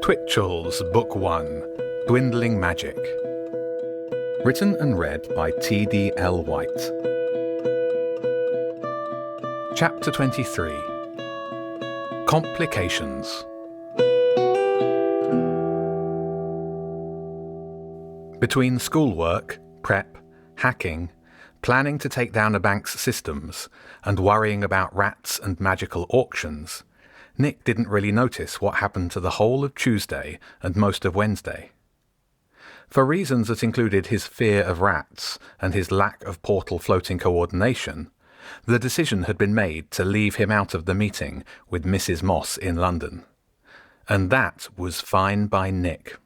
Twitchell's Book 1, Dwindling Magic. Written and read by T.D.L. White. Chapter 23. Complications. Between schoolwork, prep, hacking, planning to take down a bank's systems, and worrying about rats and magical auctions, Nick didn't really notice what happened to the whole of Tuesday and most of Wednesday. For reasons that included his fear of rats and his lack of portal floating coordination, the decision had been made to leave him out of the meeting with Mrs. Moss in London. And that was fine by Nick.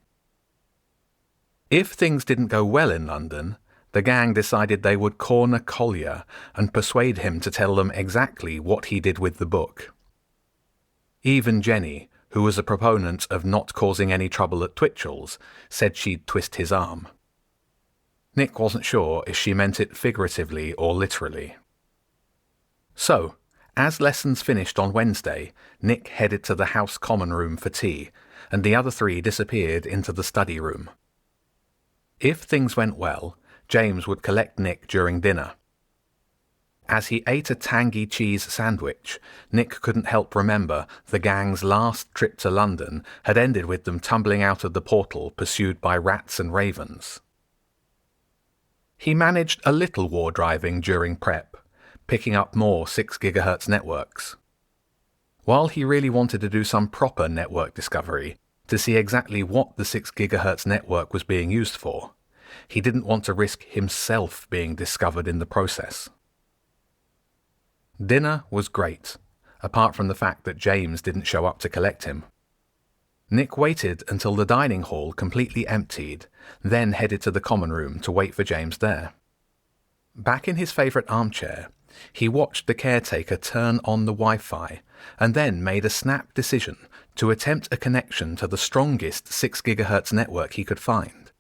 If things didn't go well in London, the gang decided they would corner Collier and persuade him to tell them exactly what he did with the book. Even Jenny, who was a proponent of not causing any trouble at Twitchell's, said she'd twist his arm. Nick wasn't sure if she meant it figuratively or literally. So, as lessons finished on Wednesday, Nick headed to the house common room for tea, and the other three disappeared into the study room. If things went well, James would collect Nick during dinner. As he ate a tangy cheese sandwich, Nick couldn't help remember the gang's last trip to London had ended with them tumbling out of the portal pursued by rats and ravens. He managed a little war driving during prep, picking up more 6 GHz networks. While he really wanted to do some proper network discovery to see exactly what the 6 GHz network was being used for, he didn't want to risk himself being discovered in the process. Dinner was great, apart from the fact that James didn't show up to collect him. Nick waited until the dining hall completely emptied, then headed to the common room to wait for James there. Back in his favourite armchair, he watched the caretaker turn on the Wi-Fi and then made a snap decision to attempt a connection to the strongest 6 GHz network he could find,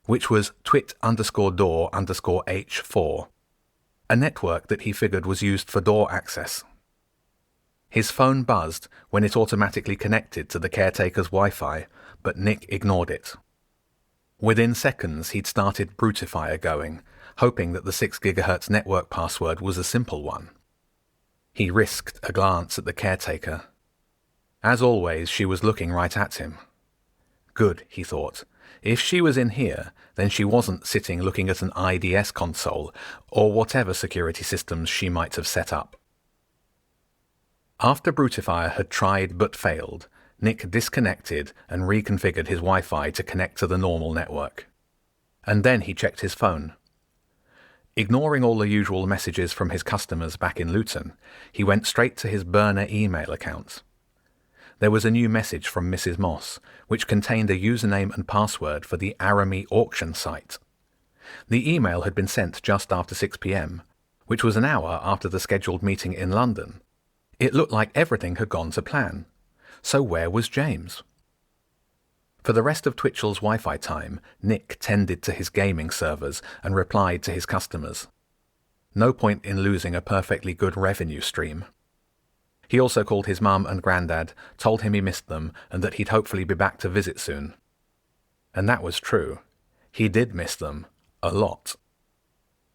which was twit_door_H4. A network that he figured was used for door access. His phone buzzed when it automatically connected to the caretaker's Wi-Fi, but Nick ignored it. Within seconds he'd started Brutifier going, hoping that the 6 GHz network password was a simple one. He risked a glance at the caretaker. As always, she was looking right at him. Good, he thought. If she was in here, then she wasn't sitting looking at an IDS console or whatever security systems she might have set up. After Brutifier had tried but failed, Nick disconnected and reconfigured his Wi-Fi to connect to the normal network. And then he checked his phone. Ignoring all the usual messages from his customers back in Luton, he went straight to his burner email account. There was a new message from Mrs. Moss, which contained a username and password for the Aramie auction site. The email had been sent just after 6 p.m, which was an hour after the scheduled meeting in London. It looked like everything had gone to plan. So where was James? For the rest of Twitchell's Wi-Fi time, Nick tended to his gaming servers and replied to his customers. No point in losing a perfectly good revenue stream. He also called his mum and granddad, told him he missed them and that he'd hopefully be back to visit soon. And that was true. He did miss them. A lot.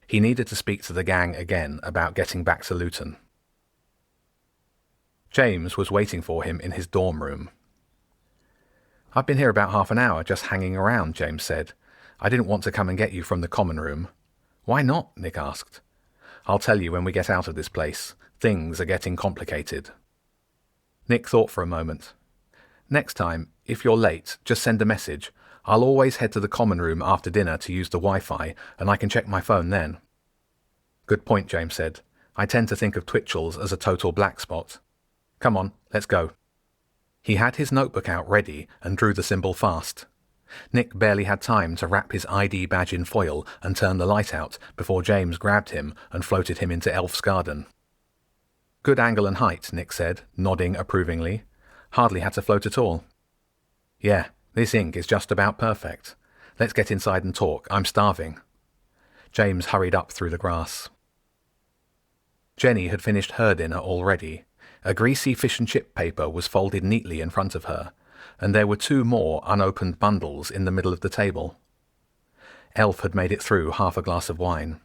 He needed to speak to the gang again about getting back to Luton. James was waiting for him in his dorm room. "I've been here about half an hour just hanging around," James said. "I didn't want to come and get you from the common room." "Why not?" Nick asked. "I'll tell you when we get out of this place. Things are getting complicated." Nick thought for a moment. "Next time, if you're late, just send a message. I'll always head to the common room after dinner to use the Wi-Fi, and I can check my phone then." "Good point," James said. "I tend to think of Twitchell's as a total black spot. Come on, let's go." He had his notebook out ready and drew the symbol fast. Nick barely had time to wrap his ID badge in foil and turn the light out before James grabbed him and floated him into Elf's Garden. "Good angle and height," Nick said, nodding approvingly. "Hardly had to float at all." "Yeah, this ink is just about perfect. Let's get inside and talk. I'm starving." James hurried up through the grass. Jenny had finished her dinner already. A greasy fish and chip paper was folded neatly in front of her, and there were 2 more unopened bundles in the middle of the table. Elf had made it through half a glass of wine.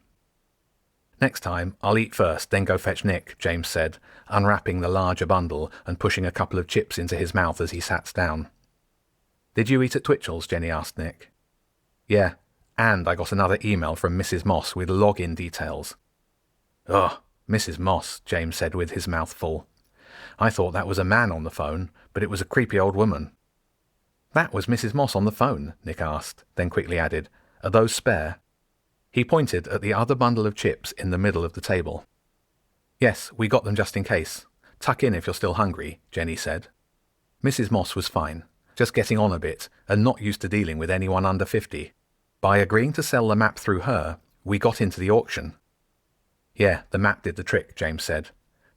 "Next time, I'll eat first, then go fetch Nick," James said, unwrapping the larger bundle and pushing a couple of chips into his mouth as he sat down. "Did you eat at Twitchell's?" Jenny asked Nick. "Yeah, and I got another email from Mrs. Moss with login details." "Ugh, Mrs. Moss," James said with his mouth full. "I thought that was a man on the phone, but it was a creepy old woman." "That was Mrs. Moss on the phone?" Nick asked, then quickly added, "Are those spare?" He pointed at the other bundle of chips in the middle of the table. "Yes, we got them just in case. Tuck in if you're still hungry," Jenny said. Mrs. Moss was fine, just getting on a bit and not used to dealing with anyone under 50. By agreeing to sell the map through her, we got into the auction. "Yeah, the map did the trick," James said.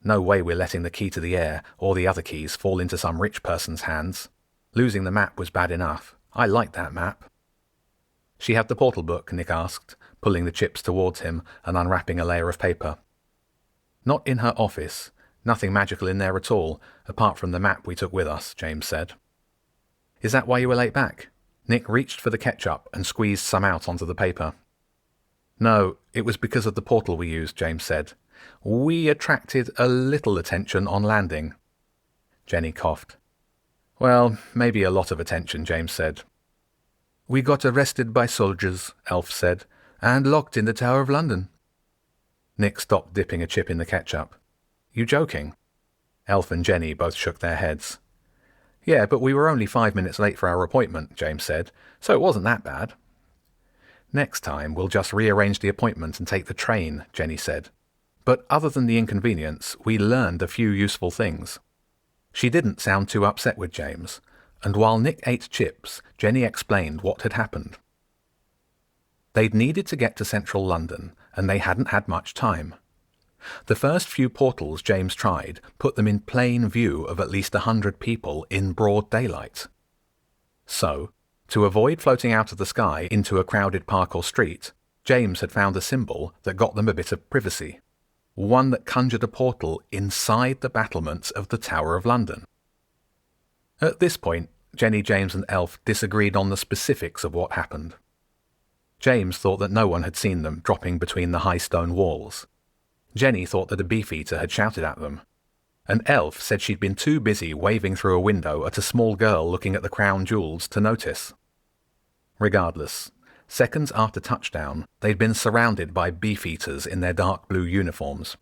"No way we're letting the key to the air or the other keys fall into some rich person's hands. Losing the map was bad enough. I liked that map." "She had the portal book?" Nick asked, pulling the chips towards him and unwrapping a layer of paper. "Not in her office. Nothing magical in there at all, apart from the map we took with us," James said. "Is that why you were late back?" Nick reached for the ketchup and squeezed some out onto the paper. "No, it was because of the portal we used," James said. "We attracted a little attention on landing." Jenny coughed. "Well, maybe a lot of attention," James said. "We got arrested by soldiers," Elf said, "and locked in the Tower of London." Nick stopped dipping a chip in the ketchup. "You joking?" Elf and Jenny both shook their heads. "Yeah, but we were only 5 minutes late for our appointment," James said, "so it wasn't that bad." "Next time we'll just rearrange the appointment and take the train," Jenny said. "But other than the inconvenience, we learned a few useful things." She didn't sound too upset with James, and while Nick ate chips, Jenny explained what had happened. They'd needed to get to central London, and they hadn't had much time. The first few portals James tried put them in plain view of at least 100 people in broad daylight. So, to avoid floating out of the sky into a crowded park or street, James had found a symbol that got them a bit of privacy, one that conjured a portal inside the battlements of the Tower of London. At this point, Jenny, James and Elf disagreed on the specifics of what happened. James thought that no one had seen them dropping between the high stone walls. Jenny thought that a beefeater had shouted at them, and Elf said she'd been too busy waving through a window at a small girl looking at the crown jewels to notice. Regardless, seconds after touchdown, they'd been surrounded by beefeaters in their dark blue uniforms.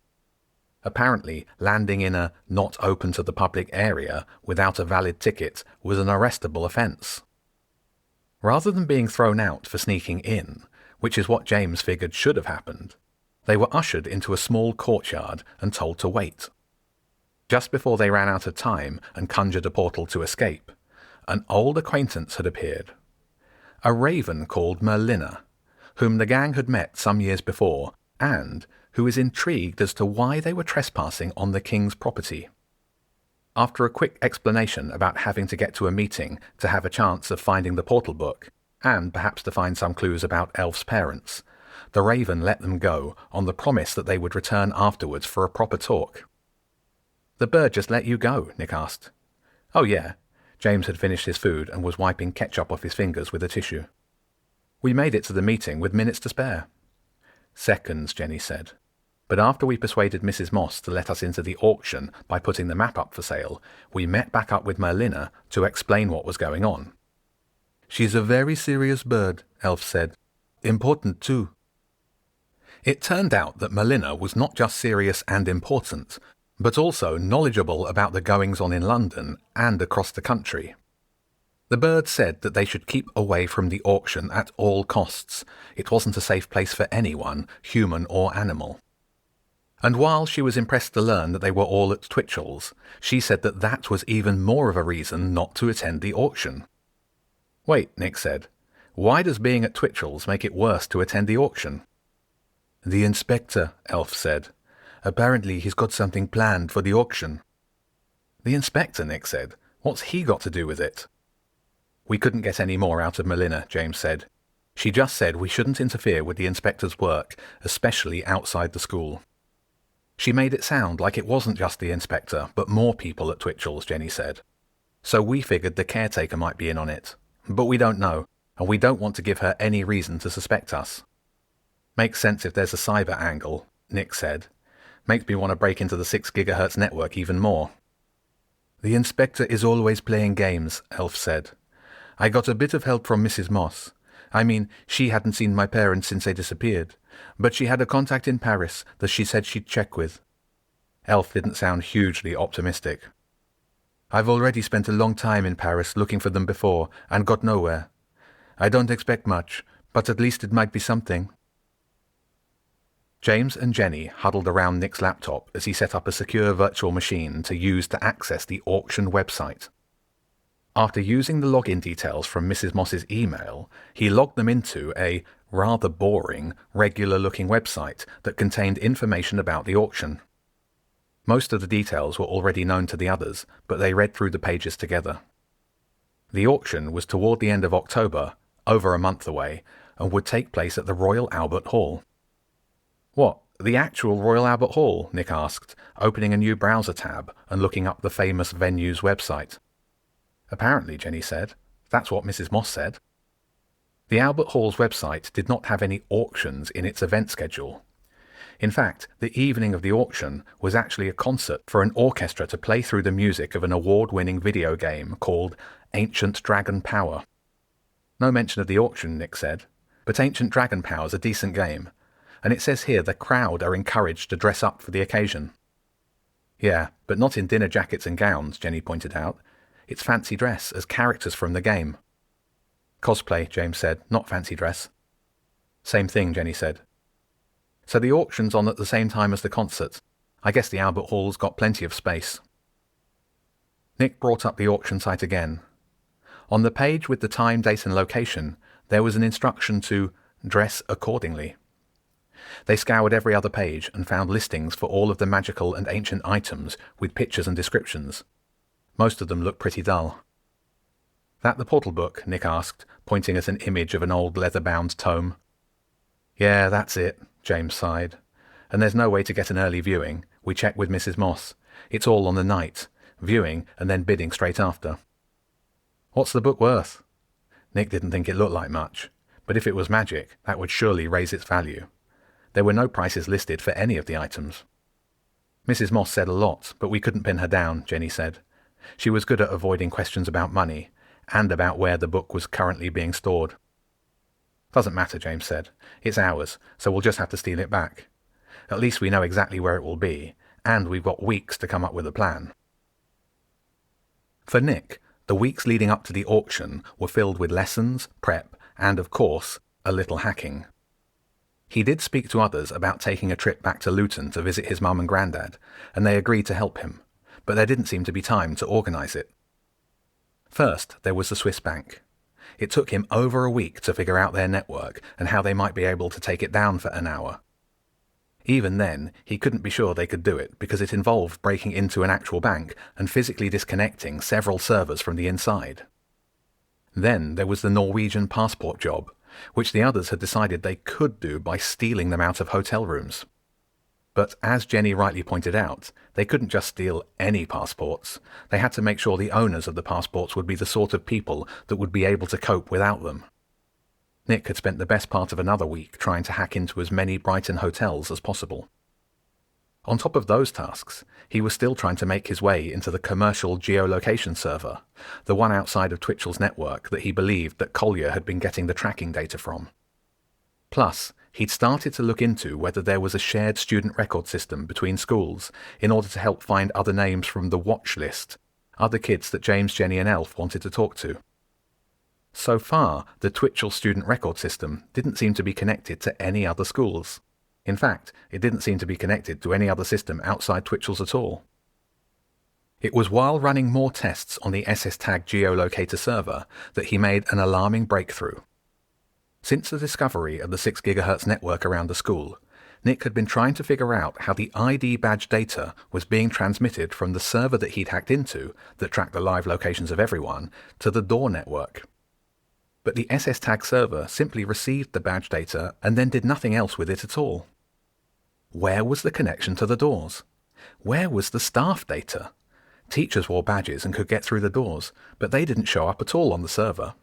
Apparently, landing in a not open to the public area without a valid ticket was an arrestable offence. Rather than being thrown out for sneaking in, which is what James figured should have happened, they were ushered into a small courtyard and told to wait. Just before they ran out of time and conjured a portal to escape, an old acquaintance had appeared. A raven called Merlina, whom the gang had met some years before, and who was intrigued as to why they were trespassing on the king's property. After a quick explanation about having to get to a meeting to have a chance of finding the portal book, and perhaps to find some clues about Elf's parents, the raven let them go on the promise that they would return afterwards for a proper talk. "The bird just let you go?" Nick asked. "Oh yeah." James had finished his food and was wiping ketchup off his fingers with a tissue. "We made it to the meeting with minutes to spare." "Seconds," Jenny said. "But after we persuaded Mrs. Moss to let us into the auction by putting the map up for sale, we met back up with Merlina to explain what was going on." "She's a very serious bird," Elf said. "Important too." It turned out that Merlina was not just serious and important, but also knowledgeable about the goings-on in London and across the country. The bird said that they should keep away from the auction at all costs. It wasn't a safe place for anyone, human or animal. And while she was impressed to learn that they were all at Twitchell's, she said that that was even more of a reason not to attend the auction. "Wait," Nick said. "Why does being at Twitchell's make it worse to attend the auction?" "The inspector," Elf said. "Apparently he's got something planned for the auction." "The inspector," Nick said. "What's he got to do with it?" "We couldn't get any more out of Merlina," James said. "She just said we shouldn't interfere with the inspector's work, especially outside the school." "She made it sound like it wasn't just the inspector, but more people at Twitchell's," Jenny said. So we figured the caretaker might be in on it. But we don't know, and we don't want to give her any reason to suspect us. Makes sense if there's a cyber angle, Nick said. Makes me want to break into the 6 GHz network even more. The inspector is always playing games, Elf said. I got a bit of help from Mrs. Moss. I mean, she hadn't seen my parents since they disappeared, but she had a contact in Paris that she said she'd check with. Elf didn't sound hugely optimistic. I've already spent a long time in Paris looking for them before and got nowhere. I don't expect much, but at least it might be something. James and Jenny huddled around Nick's laptop as he set up a secure virtual machine to use to access the auction website. After using the login details from Mrs. Moss's email, he logged them into a rather boring, regular-looking website that contained information about the auction. Most of the details were already known to the others, but they read through the pages together. The auction was toward the end of October, over a month away, and would take place at the Royal Albert Hall. What, the actual Royal Albert Hall? Nick asked, opening a new browser tab and looking up the famous venue's website. Apparently, Jenny said. That's what Mrs. Moss said. The Albert Hall's website did not have any auctions in its event schedule. In fact, the evening of the auction was actually a concert for an orchestra to play through the music of an award-winning video game called Ancient Dragon Power. No mention of the auction, Nick said, but Ancient Dragon Power's a decent game, and it says here the crowd are encouraged to dress up for the occasion. Yeah, but not in dinner jackets and gowns, Jenny pointed out. It's fancy dress as characters from the game. Cosplay, James said, not fancy dress. Same thing, Jenny said. So the auction's on at the same time as the concert. I guess the Albert Hall's got plenty of space. Nick brought up the auction site again. On the page with the time, date and location, there was an instruction to dress accordingly. They scoured every other page and found listings for all of the magical and ancient items with pictures and descriptions. Most of them looked pretty dull. That the portal book? Nick asked, pointing at an image of an old leather-bound tome. Yeah, that's it, James sighed. And there's no way to get an early viewing. We checked with Mrs. Moss. It's all on the night, viewing and then bidding straight after. What's the book worth? Nick didn't think it looked like much, but if it was magic, that would surely raise its value. There were no prices listed for any of the items. Mrs. Moss said a lot, but we couldn't pin her down, Jenny said. She was good at avoiding questions about money, and about where the book was currently being stored. Doesn't matter, James said. It's ours, so we'll just have to steal it back. At least we know exactly where it will be, and we've got weeks to come up with a plan. For Nick, the weeks leading up to the auction were filled with lessons, prep, and, of course, a little hacking. He did speak to others about taking a trip back to Luton to visit his mum and granddad, and they agreed to help him, but there didn't seem to be time to organise it. First, there was the Swiss bank. It took him over a week to figure out their network and how they might be able to take it down for an hour. Even then, he couldn't be sure they could do it because it involved breaking into an actual bank and physically disconnecting several servers from the inside. Then there was the Norwegian passport job, which the others had decided they could do by stealing them out of hotel rooms. But as Jenny rightly pointed out, they couldn't just steal any passports. They had to make sure the owners of the passports would be the sort of people that would be able to cope without them. Nick had spent the best part of another week trying to hack into as many Brighton hotels as possible. On top of those tasks, he was still trying to make his way into the commercial geolocation server, the one outside of Twitchell's network that he believed that Collier had been getting the tracking data from. Plus, he'd started to look into whether there was a shared student record system between schools in order to help find other names from the watch list, other kids that James, Jenny and Elf wanted to talk to. So far, the Twitchell student record system didn't seem to be connected to any other schools. In fact, it didn't seem to be connected to any other system outside Twitchell's at all. It was while running more tests on the SS-Tag geolocator server that he made an alarming breakthrough. Since the discovery of the 6 GHz network around the school, Nick had been trying to figure out how the ID badge data was being transmitted from the server that he'd hacked into, that tracked the live locations of everyone, to the door network. But the SS-Tag server simply received the badge data and then did nothing else with it at all. Where was the connection to the doors? Where was the staff data? Teachers wore badges and could get through the doors, but they didn't show up at all on the server.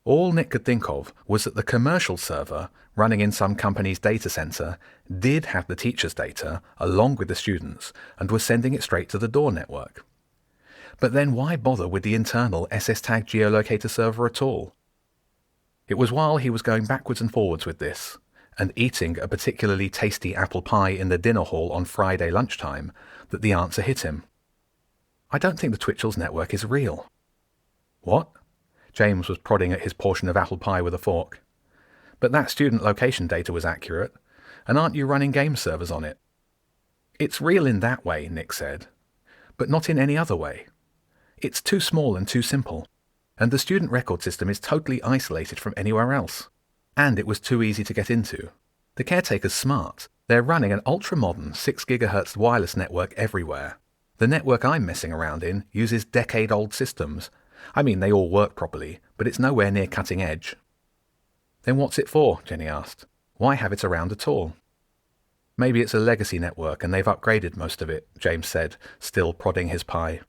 All Nick could think of was that the commercial server, running in some company's data center, did have the teachers' data along with the students and was sending it straight to the door network. But then why bother with the internal SS-Tag geolocator server at all? It was while he was going backwards and forwards with this, and eating a particularly tasty apple pie in the dinner hall on Friday lunchtime, that the answer hit him. I don't think the Twitchell's network is real. What? James was prodding at his portion of apple pie with a fork. But that student location data was accurate, and aren't you running game servers on it? It's real in that way, Nick said, but not in any other way. It's too small and too simple, and the student record system is totally isolated from anywhere else. And it was too easy to get into. The caretaker's smart. They're running an ultra-modern 6 GHz wireless network everywhere. The network I'm messing around in uses decade-old systems. I mean, they all work properly, but it's nowhere near cutting edge. Then what's it for? Jenny asked. Why have it around at all? Maybe it's a legacy network and they've upgraded most of it, James said, still prodding his pie.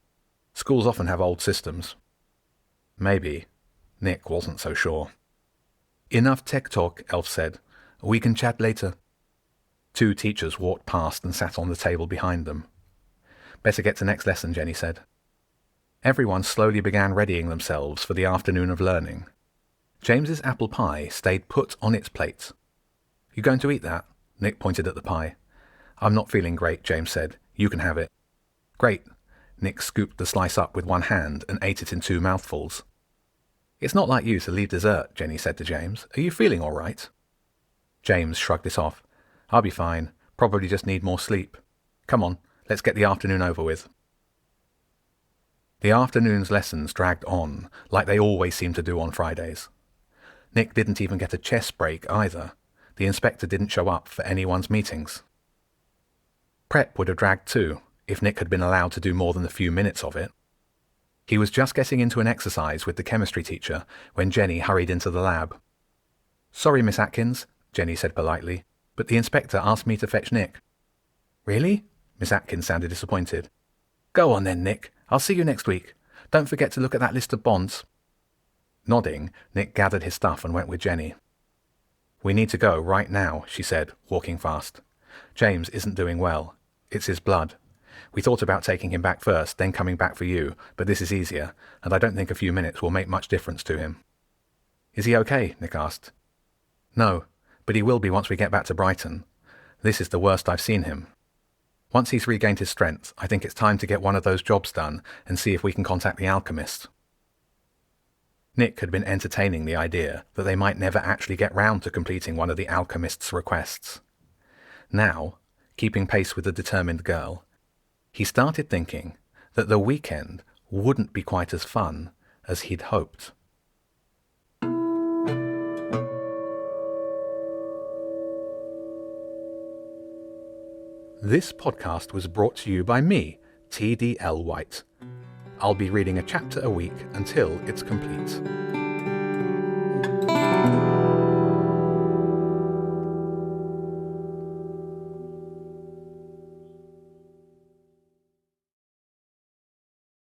Schools often have old systems. Maybe. Nick wasn't so sure. Enough tech talk, Elf said. We can chat later. 2 teachers walked past and sat on the table behind them. Better get to next lesson, Jenny said. Everyone slowly began readying themselves for the afternoon of learning. James's apple pie stayed put on its plate. You going to eat that? Nick pointed at the pie. I'm not feeling great, James said. You can have it. Great. Nick scooped the slice up with one hand and ate it in 2 mouthfuls. It's not like you to leave dessert, Jenny said to James. Are you feeling all right? James shrugged it off. I'll be fine. Probably just need more sleep. Come on, let's get the afternoon over with. The afternoon's lessons dragged on, like they always seem to do on Fridays. Nick didn't even get a chess break either. The inspector didn't show up for anyone's meetings. Prep would have dragged too, if Nick had been allowed to do more than a few minutes of it. He was just getting into an exercise with the chemistry teacher when Jenny hurried into the lab. Sorry, Miss Atkins, Jenny said politely, but the inspector asked me to fetch Nick. Really? Miss Atkins sounded disappointed. Go on then, Nick. I'll see you next week. Don't forget to look at that list of bonds. Nodding, Nick gathered his stuff and went with Jenny. We need to go right now, she said, walking fast. James isn't doing well. It's his blood. We thought about taking him back first, then coming back for you, but this is easier, and I don't think a few minutes will make much difference to him. Is he okay? Nick asked. No, but he will be once we get back to Brighton. This is the worst I've seen him. Once he's regained his strength, I think it's time to get one of those jobs done and see if we can contact the alchemist. Nick had been entertaining the idea that they might never actually get round to completing one of the alchemist's requests. Now, keeping pace with the determined girl, he started thinking that the weekend wouldn't be quite as fun as he'd hoped. This podcast was brought to you by me, TDL White. I'll be reading a chapter a week until it's complete.